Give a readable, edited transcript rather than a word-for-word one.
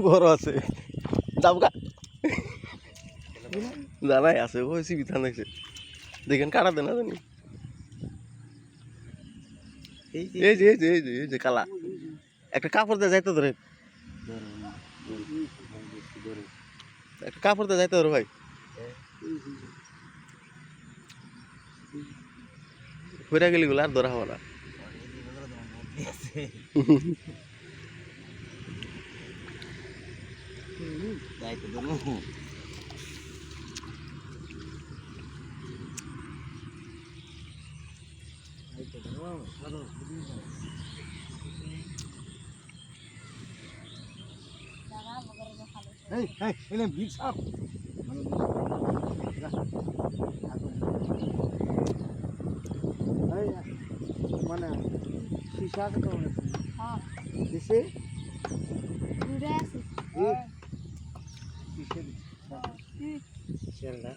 বড় আছে যাবগা জানাই আছে ওই সিবি থান আছে দেখেন কাটা দেন না জানি এই যে কালা একটা কাপড় দিয়ে যাইতে ধরে একটা কাপড় দিয়ে যাইতে ধরো ভাই ঘুরে গেলি গুলো আর ধরা হবো না মানে শিশা তো হ্যাঁ দিছে দূরে আছে কিসের কিসের না